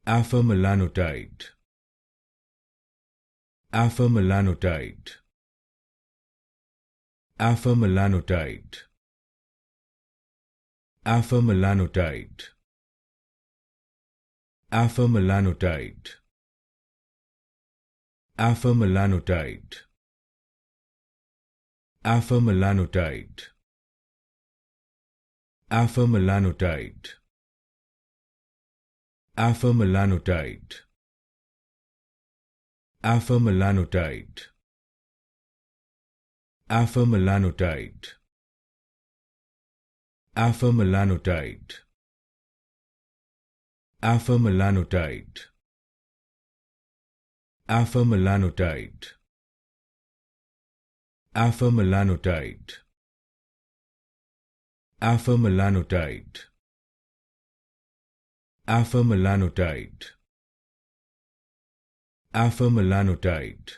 Afamelanotide. Afamelanotide. Afamelanotide. Afamelanotide. Afamelanotide. Afamelanotide. Afamelanotide. Afamelanotide. Afamelanotide. Afamelanotide. Afamelanotide. Afamelanotide. Afamelanotide. Afamelanotide. Afamelanotide. Afamelanotide. Afamelanotide. Afamelanotide.